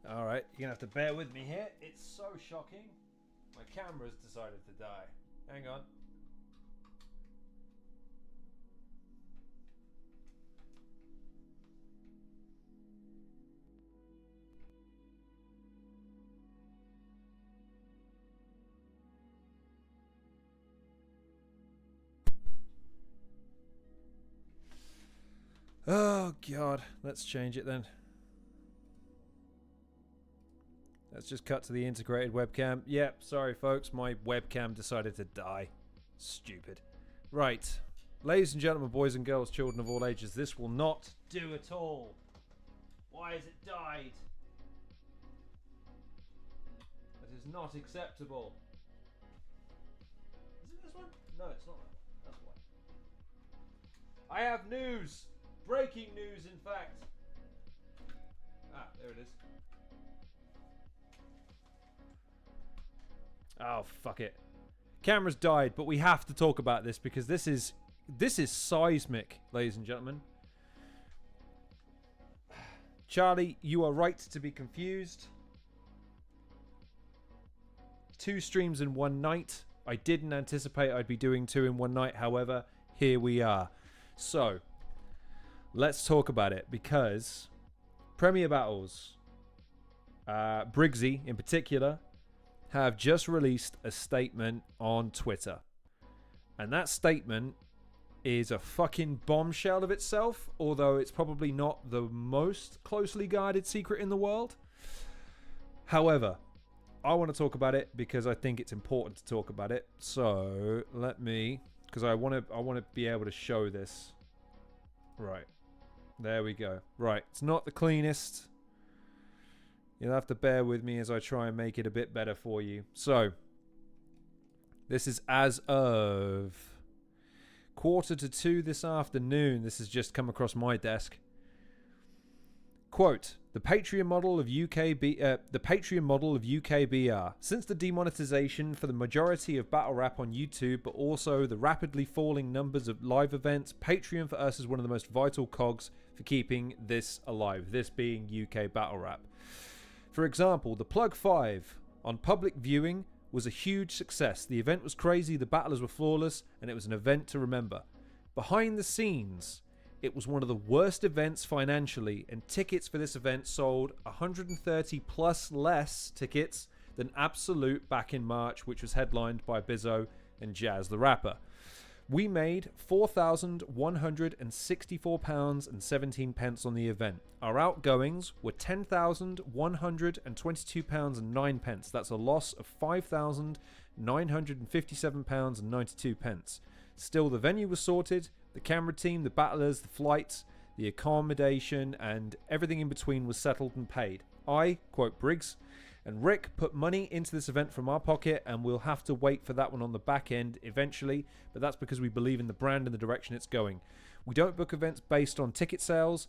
Alright, you're going to have to bear with me here. It's so shocking. My camera's decided to die. Hang on. Oh, God. Let's change it then. Let's just cut to the integrated webcam. Yep, sorry folks, my webcam decided to die. Stupid. Right. Ladies and gentlemen, boys and girls, children of all ages, this will not do at all. Why has it died? That is not acceptable. Is it this one? No, it's not that one. That's why. I have news! Breaking news, in fact. Ah, there it is. Oh, fuck it. Camera's died, but we have to talk about this because this is seismic, ladies and gentlemen. Charlie, you are right to be confused. 2 streams in one night. I didn't anticipate I'd be doing 2 in one night. However, here we are. So, let's talk about it because Premier Battles, Briggsy in particular, have just released a statement on Twitter. And that statement is a fucking bombshell of itself, although it's probably not the most closely guarded secret in the world. However, I want to talk about it because I think it's important to talk about it. So, let me, because I want to be able to show this. Right. There we go. Right. It's not the cleanest. You'll have to bear with me as I try and make it a bit better for you. So, this is as of 1:45 this afternoon. This has just come across my desk. Quote, the Patreon model of UKBR. Since the demonetization for the majority of battle rap on YouTube, but also the rapidly falling numbers of live events, Patreon for us is one of the most vital cogs for keeping this alive, this being UK battle rap. For example, the Plug 5 on public viewing was a huge success. The event was crazy, the battlers were flawless, and it was an event to remember. Behind the scenes, it was one of the worst events financially, and tickets for this event sold 130 plus less tickets than Absolute back in March, which was headlined by Bizzo and Jazz the Rapper. We made £4,164.17 on the event. Our outgoings were £10,122.09. That's a loss of £5,957.92. Still, the venue was sorted, the camera team, the battlers, the flights, the accommodation, and everything in between was settled and paid. I, quote Briggs, and Rick put money into this event from our pocket, and we'll have to wait for that one on the back end eventually, but that's because we believe in the brand and the direction it's going. We don't book events based on ticket sales.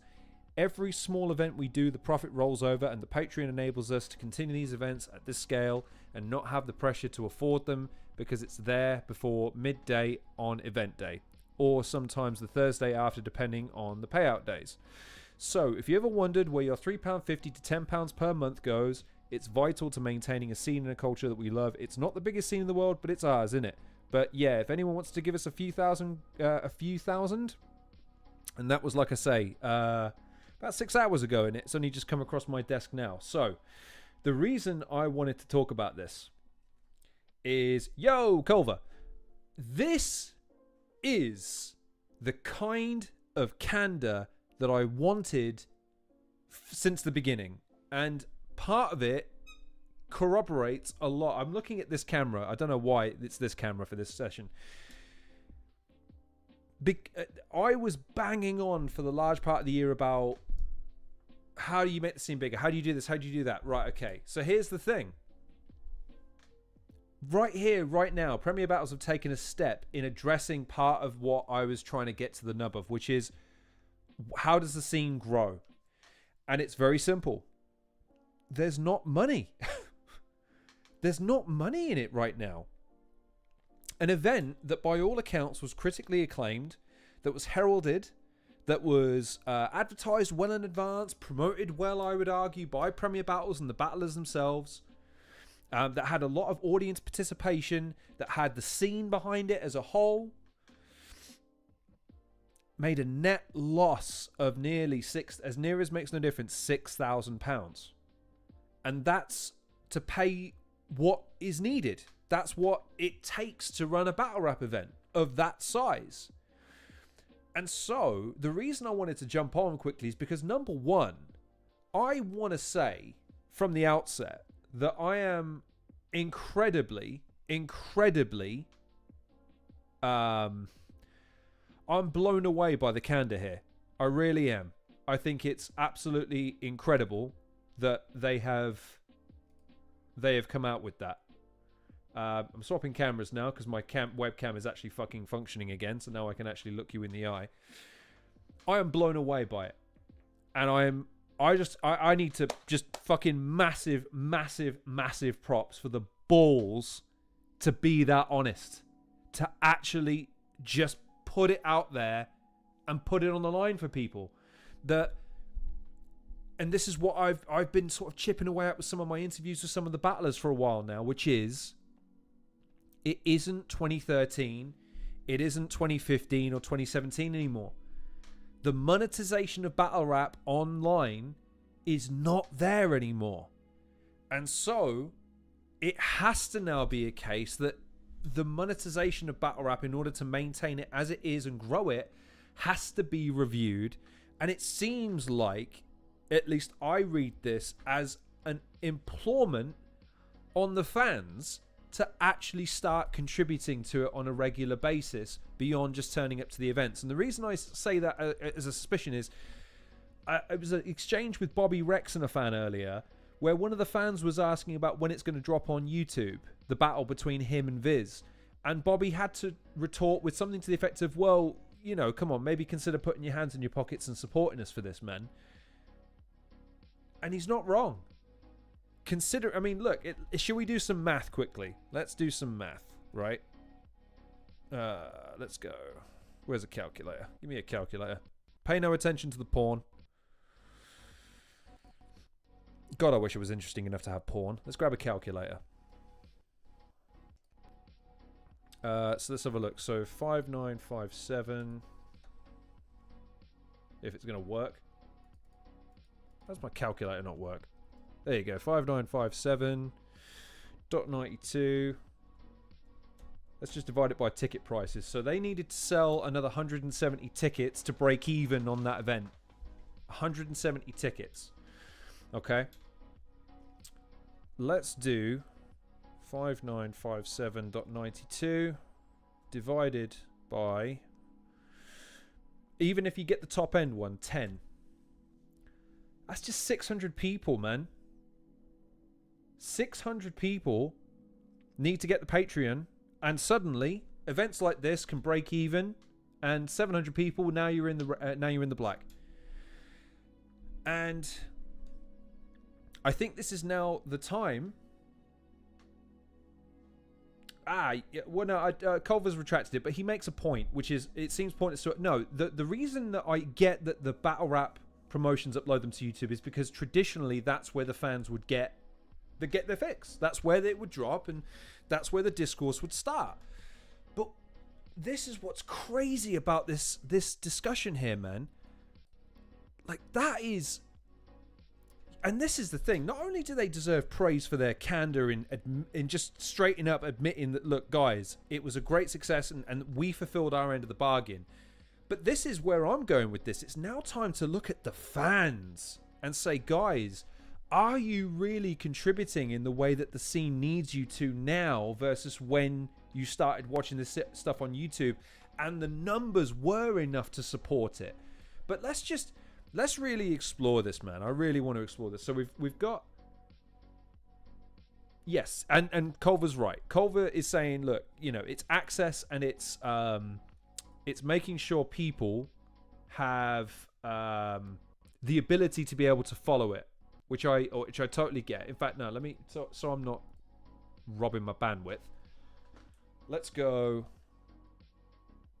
Every small event we do, the profit rolls over, and the Patreon enables us to continue these events at this scale and not have the pressure to afford them because it's there before midday on event day, or sometimes the Thursday after, depending on the payout days. So, if you ever wondered where your £3.50 to £10 per month goes, it's vital to maintaining a scene and a culture that we love. It's not the biggest scene in the world, but it's ours, isn't it? But yeah, if anyone wants to give us a few thousand, and that was, like I say, about 6 hours ago, and it's only just come across my desk now. So, the reason I wanted to talk about this is, yo, Culver, this is the kind of candor that I wanted since the beginning, and part of it corroborates a lot. I'm looking at this camera. I don't know why it's this camera for this session. I was banging on for the large part of the year about how do you make the scene bigger? How do you do this? How do you do that? Right, okay. So here's the thing. Right here, right now, Premier Battles have taken a step in addressing part of what I was trying to get to the nub of, which is how does the scene grow? And it's very simple. There's not money. There's not money in it right now. An event that by all accounts was critically acclaimed, that was heralded, that was advertised well in advance, promoted well, I would argue, by Premier Battles and the battlers themselves, that had a lot of audience participation, that had the scene behind it as a whole, made a net loss of nearly as near as makes no difference, £6,000. And that's to pay what is needed. That's what it takes to run a battle rap event of that size. And so the reason I wanted to jump on quickly is because, number one, I want to say from the outset that I am incredibly I'm blown away by the candor here. I really am. I think it's absolutely incredible that they have come out with that. I'm swapping cameras now because my webcam is actually fucking functioning again, so now I can actually look you in the eye. I am blown away by it. And I need to just fucking massive props for the balls to be that honest. To actually just put it out there and put it on the line for people. And this is what I've been sort of chipping away at with some of my interviews with some of the battlers for a while now, which is, it isn't 2013, it isn't 2015 or 2017 anymore. The monetization of battle rap online is not there anymore. And so it has to now be a case that the monetization of battle rap, in order to maintain it as it is and grow it, has to be reviewed. And it seems like, at least I read this as an implorement on the fans to actually start contributing to it on a regular basis beyond just turning up to the events. And the reason I say that as a suspicion is, it was an exchange with Bobby Rex and a fan earlier, where one of the fans was asking about when it's going to drop on YouTube, the battle between him and Viz. And Bobby had to retort with something to the effect of, well, you know, come on, maybe consider putting your hands in your pockets and supporting us for this, man. And he's not wrong. I mean, look, should we do some math quickly? Let's do some math, right? Let's go. Where's a calculator? Give me a calculator. Pay no attention to the porn. God, I wish it was interesting enough to have porn. Let's grab a calculator. So let's have a look. So 5957. If it's going to work. How's my calculator not work? There you go. 5957.92. Let's just divide it by ticket prices. So they needed to sell another 170 tickets to break even on that event. 170 tickets. Okay. Let's do 5957.92 divided by, even if you get the top end one, 10. That's just 600 people, man. 600 people need to get the Patreon, and suddenly events like this can break even, and 700 people, now you're in the black. And I think this is now the time. Culver's retracted it, but he makes a point, which is, it seems pointless to it. No, the reason that I get that the battle rap promotions upload them to YouTube is because traditionally that's where the fans would get their fix. That's where they would drop, and that's where the discourse would start. But this is what's crazy about this discussion here, man. Like, that is, and this is the thing. Not only do they deserve praise for their candor in just straighten up admitting that, look, guys, it was a great success and we fulfilled our end of the bargain. But this is where I'm going with this. It's now time to look at the fans and say, guys, are you really contributing in the way that the scene needs you to now versus when you started watching this stuff on YouTube and the numbers were enough to support it? But let's really explore this, man. I really want to explore this. So we've got, yes, and Culver's right. Culver is saying, look, you know, it's access and it's making sure people have the ability to be able to follow it, which I totally get. In fact, no, let me, so I'm not robbing my bandwidth. Let's go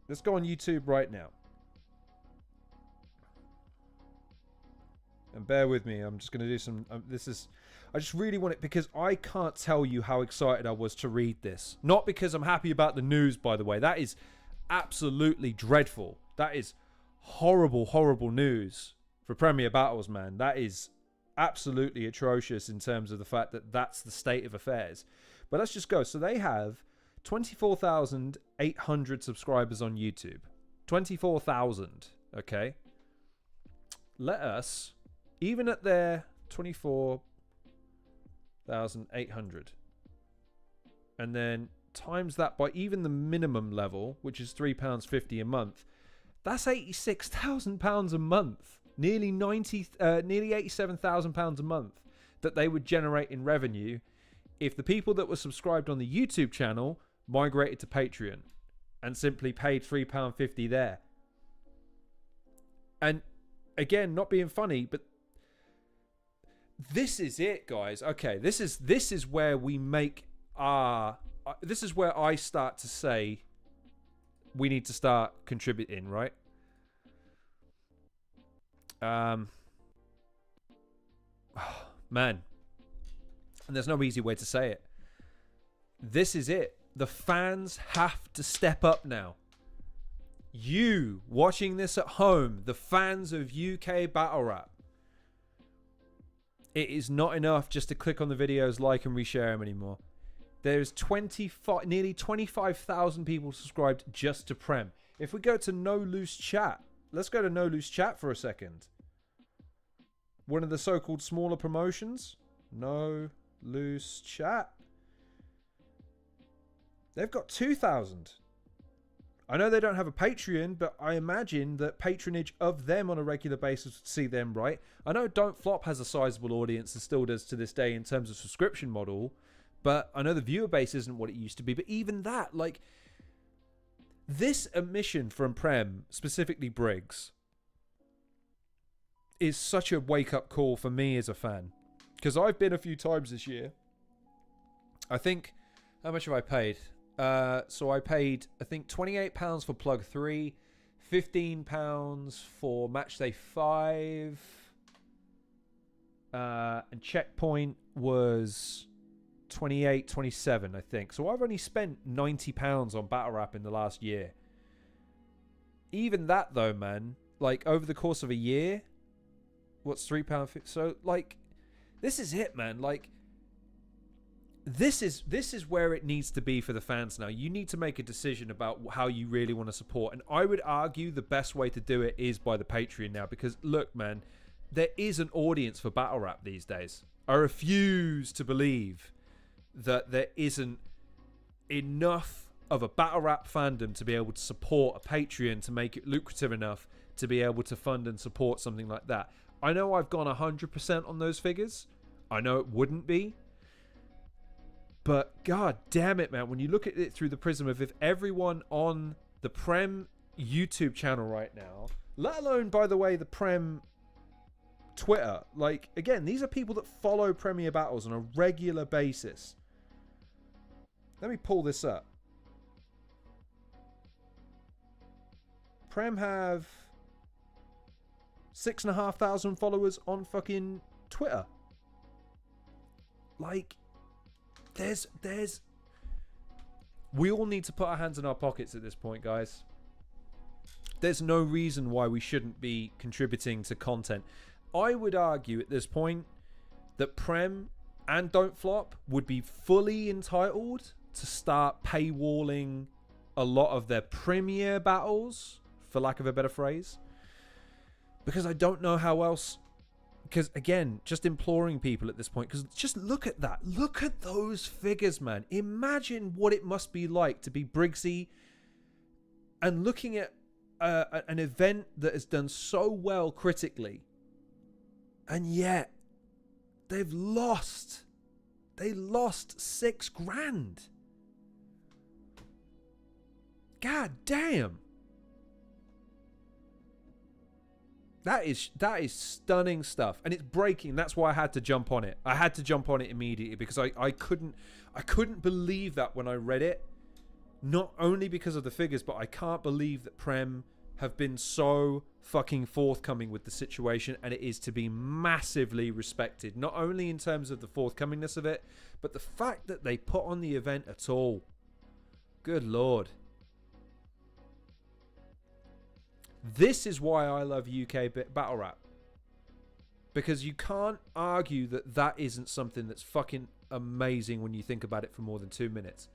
on YouTube right now. and bear with me. I'm just going to do some. I just really want it because I can't tell you how excited I was to read this. Not because I'm happy about the news, by the way. That is absolutely dreadful. That is horrible, horrible news for Premier Battles, man. That is absolutely atrocious in terms of the fact that that's the state of affairs. But let's just go. So they have 24,800 subscribers on YouTube. 24,000, okay? Let us, even at their 24,800, and then times that by even the minimum level, which is £3.50 a month, that's £86,000 a month. Nearly £87,000 a month that they would generate in revenue if the people that were subscribed on the YouTube channel migrated to Patreon and simply paid £3.50 there. And again, not being funny, but this is it, guys. Okay, this is where we make our... This is where I start to say we need to start contributing, right? Man, and there's no easy way to say it. This is it. The fans have to step up now. You watching this at home, the fans of UK battle rap, it is not enough just to click on the videos, like and reshare them anymore. There's nearly 25,000 people subscribed just to Prem. If we go to No Loose Chat, let's go to No Loose Chat for a second. One of the so-called smaller promotions. No Loose Chat. They've got 2,000. I know they don't have a Patreon, but I imagine that patronage of them on a regular basis would see them right. I know Don't Flop has a sizable audience and still does to this day in terms of subscription model, but I know the viewer base isn't what it used to be. But even that, like, this admission from Prem, specifically Briggs, is such a wake-up call for me as a fan. Because I've been a few times this year. I think... How much have I paid? So I paid, I think, £28 for Plug 3. £15 for Matchday 5. And Checkpoint was 27, I think. So I've only spent £90 on Battle Rap in the last year. Even that, though, man, like, over the course of a year... What's £3.50? So, like, this is it, man. Like, this is where it needs to be for the fans now. You need to make a decision about how you really want to support. And I would argue the best way to do it is by the Patreon now. Because, look, man, there is an audience for battle rap these days. I refuse to believe that there isn't enough of a battle rap fandom to be able to support a Patreon to make it lucrative enough to be able to fund and support something like that. I know I've gone 100% on those figures. I know it wouldn't be. But god damn it, man. When you look at it through the prism of if everyone on the Prem YouTube channel right now, let alone, by the way, the Prem Twitter. Like, again, these are people that follow Premier Battles on a regular basis. Let me pull this up. Prem have 6,500 followers on fucking Twitter. Like, there's we all need to put our hands in our pockets at this point, guys. There's no reason why we shouldn't be contributing to content. I would argue at this point that Prem and Don't Flop would be fully entitled to start paywalling a lot of their premier battles, for lack of a better phrase. Because I don't know how else... Because, again, just imploring people at this point. Because just look at that. Look at those figures, man. Imagine what it must be like to be Briggsy and looking at an event that has done so well critically. And yet, they've lost. They lost $6,000. God damn. That is stunning stuff, and it's breaking. That's why I had to jump on it. I had to jump on it immediately because I couldn't believe that when I read it. Not only because of the figures, but I can't believe that Prem have been so fucking forthcoming with the situation, and it is to be massively respected. Not only in terms of the forthcomingness of it, but the fact that they put on the event at all. Good Lord. This is why I love UK battle rap. Because you can't argue that that isn't something that's fucking amazing when you think about it for more than 2 minutes.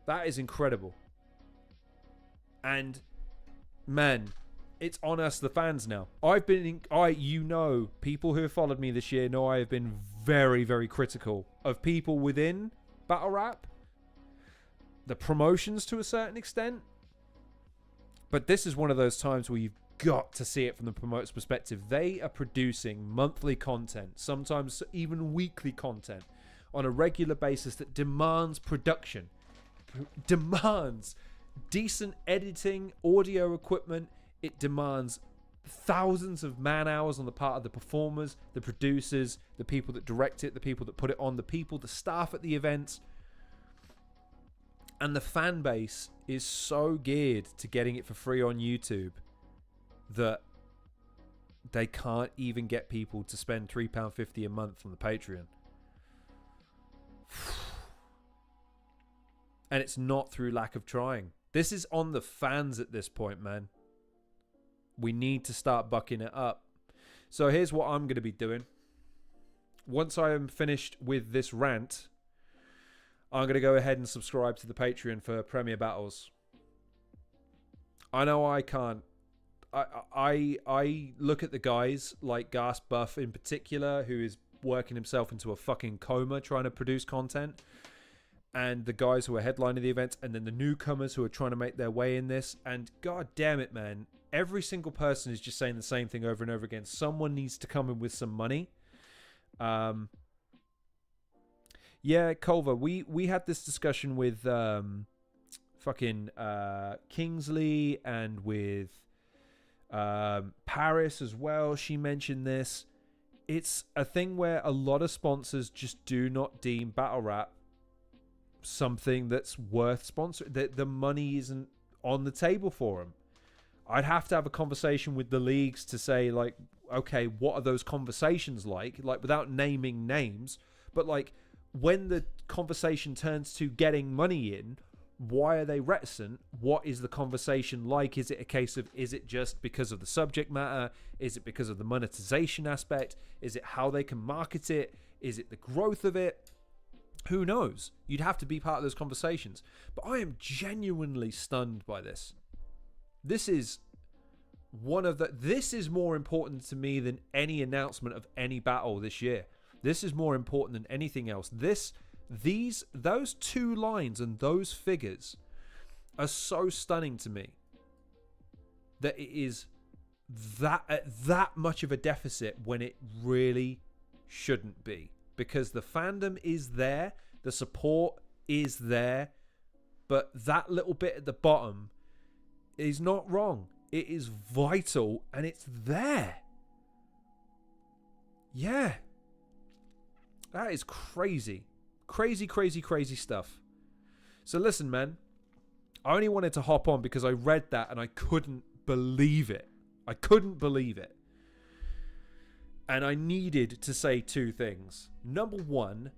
That is incredible. And man, it's on us, the fans, now. People who have followed me this year know I have been very, very critical of people within battle rap, the promotions to a certain extent. But this is one of those times where you've got to see it from the promoter's perspective. They are producing monthly content, sometimes even weekly content, on a regular basis that demands production, demands decent editing, audio equipment. It demands thousands of man hours on the part of the performers, the producers, the people that direct it, the people that put it on, the staff at the events. And the fan base is so geared to getting it for free on YouTube that they can't even get people to spend £3.50 a month on the Patreon. And it's not through lack of trying. This is on the fans at this point, man. We need to start bucking it up. So here's what I'm going to be doing. Once I am finished with this rant, I'm going to go ahead and subscribe to the Patreon for Premier Battles. I know I can't. I look at the guys like Gas Buff in particular, who is working himself into a fucking coma trying to produce content, and the guys who are headlining the events, and then the newcomers who are trying to make their way in this. And god damn it, man, every single person is just saying the same thing over and over again. Someone needs to come in with some money. Yeah, Culver, we had this discussion with Kingsley and with Paris as well. She mentioned this. It's a thing where a lot of sponsors just do not deem battle rap something that's worth sponsoring. The money isn't on the table for them. I'd have to have a conversation with the leagues to say, like, okay, what are those conversations like without naming names, but like when the conversation turns to getting money in, why are they reticent? What is the conversation like? Is it a case of, is it just because of the subject matter? Is it because of the monetization aspect? Is it how they can market it? Is it the growth of it? Who knows? You'd have to be part of those conversations. But I am genuinely stunned by this. This is this is more important to me than any announcement of any battle this year. This is more important than anything else. Those two lines and those figures are so stunning to me that it is that much of a deficit when it really shouldn't be, because the fandom is there, the support is there, but that little bit at the bottom is not wrong. It is vital and it's there. Yeah. That is crazy. Crazy, crazy, crazy stuff. So listen, man. I only wanted to hop on because I read that and I couldn't believe it. I couldn't believe it. And I needed to say two things. Number one,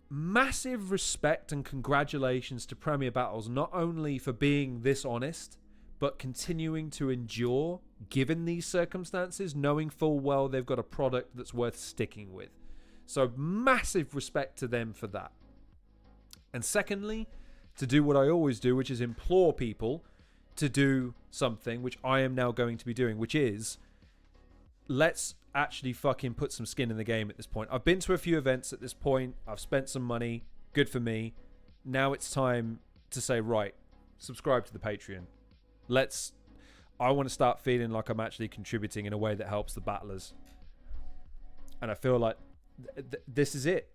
massive respect and congratulations to Premier Battles, not only for being this honest, but continuing to endure given these circumstances, knowing full well they've got a product that's worth sticking with. So massive respect to them for that. And secondly, to do what I always do, which is implore people to do something, which I am now going to be doing, which is, let's actually fucking put some skin in the game at this point. I've been to a few events at this point. I've spent some money. Good for me. Now it's time to say, right, subscribe to the Patreon. I want to start feeling like I'm actually contributing in a way that helps the battlers. And I feel like this is it.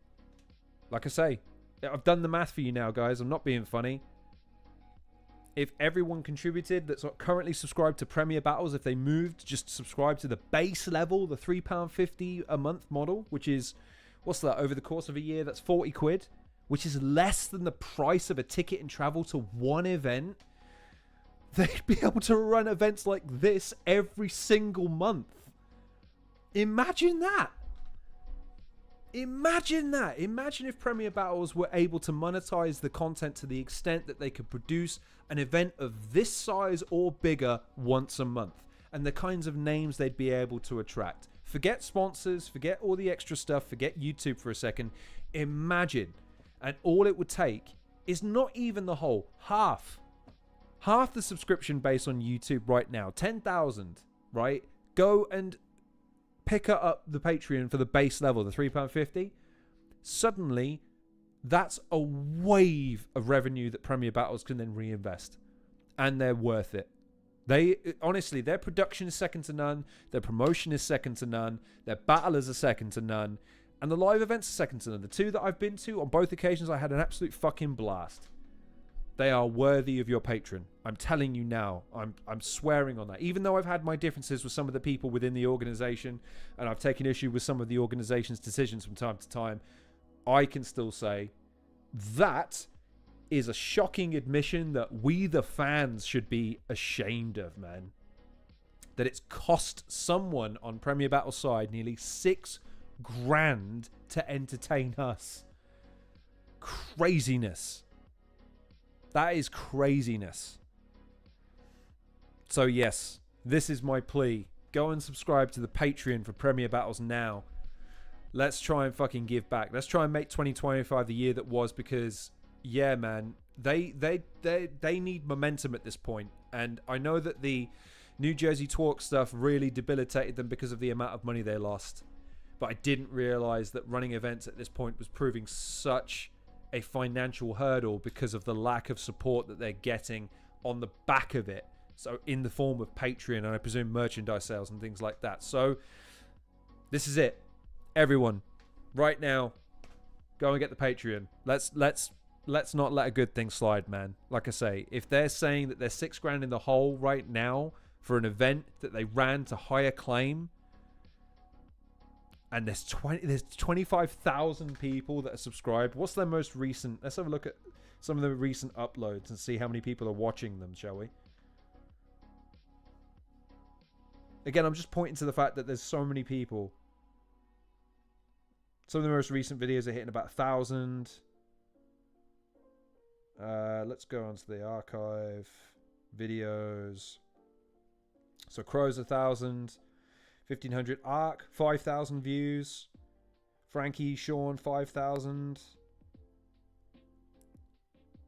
Like I say, I've done the math for you now, guys. I'm not being funny. If everyone contributed that's currently subscribed to Premier Battles, if they moved just to subscribe to the base level, the £3.50 a month model, which is, what's that, over the course of a year, that's 40 quid, which is less than the price of a ticket and travel to one event. they'd be able to run events like this every single month. Imagine that. Imagine that. Imagine if Premier Battles were able to monetize the content to the extent that they could produce an event of this size or bigger once a month, and the kinds of names they'd be able to attract. Forget sponsors, forget all the extra stuff, forget YouTube for a second. Imagine. And all it would take is not even the whole, half the subscription base on YouTube right now, 10,000, right? Go and pick up the Patreon for the base level, the £3.50. Suddenly, that's a wave of revenue that Premier Battles can then reinvest. And they're worth it. Honestly, their production is second to none. Their promotion is second to none. Their battlers are second to none. And the live events are second to none. The two that I've been to, on both occasions, I had an absolute fucking blast. They are worthy of your patron. I'm telling you now. I'm swearing on that. Even though I've had my differences with some of the people within the organization, and I've taken issue with some of the organization's decisions from time to time, I can still say that is a shocking admission that we, the fans, should be ashamed of, man. That it's cost someone on Premier Battle's side nearly $6,000 to entertain us. Craziness. That is craziness. So yes, this is my plea. Go and subscribe to the Patreon for Premier Battles now. Let's try and fucking give back. Let's try and make 2025 the year that was, because yeah, man, they need momentum at this point. And I know that the New Jersey Talk stuff really debilitated them because of the amount of money they lost. But I didn't realize that running events at this point was proving such a financial hurdle because of the lack of support that they're getting on the back of it. So in the form of Patreon, and I presume merchandise sales and things like that. So this is it. Everyone, right now, go and get the Patreon. Let's not let a good thing slide, man. Like I say, if they're saying that they're $6,000 in the hole right now for an event that they ran to high acclaim, and there's 25,000 people that are subscribed. What's their most recent? Let's have a look at some of the recent uploads and see how many people are watching them, shall we? Again, I'm just pointing to the fact that there's so many people. Some of the most recent videos are hitting about 1,000. Let's go on to the archive videos. So Crow's 1,000. 1,500. Ark, 5,000 views. Frankie, Sean, 5,000.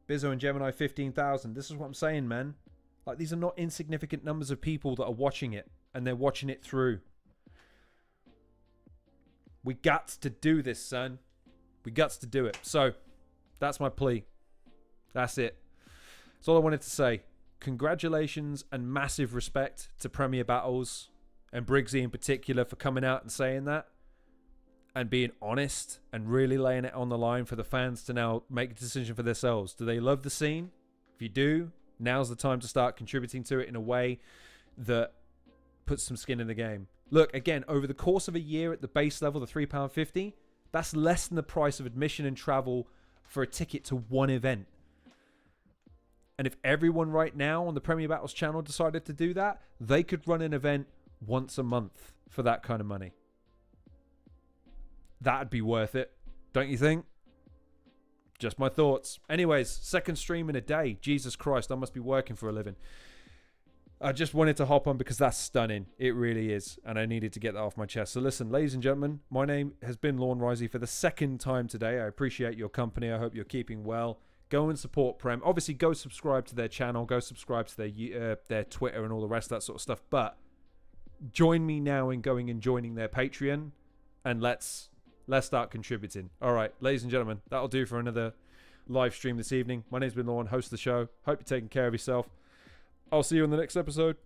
Bizzo and Gemini, 15,000. This is what I'm saying, man. Like, these are not insignificant numbers of people that are watching it, and they're watching it through. We got to do this, son. We got to do it. So, that's my plea. That's it. That's all I wanted to say. Congratulations and massive respect to Premier Battles, and Briggsy in particular, for coming out and saying that and being honest and really laying it on the line for the fans to now make a decision for themselves. Do they love the scene? If you do, now's the time to start contributing to it in a way that puts some skin in the game. Look, again, over the course of a year at the base level, the £3.50, that's less than the price of admission and travel for a ticket to one event. And if everyone right now on the Premier Battles channel decided to do that, they could run an event once a month for that kind of money. That'd be worth it, don't you think? Just my thoughts. Anyways, second stream in a day. Jesus Christ, I must be working for a living. I just wanted to hop on because that's stunning. It really is. And I needed to get that off my chest. So listen, ladies and gentlemen, my name has been Lorne Risey for the second time today. I appreciate your company. I hope you're keeping well. Go and support Prem. Obviously, go subscribe to their channel. Go subscribe to their Twitter and all the rest of that sort of stuff. But join me now in going and joining their Patreon, and let's start contributing. All right, ladies and gentlemen, that'll do for another live stream this evening. My name's been Lorne, host of the show. Hope you're taking care of yourself. I'll see you in the next episode.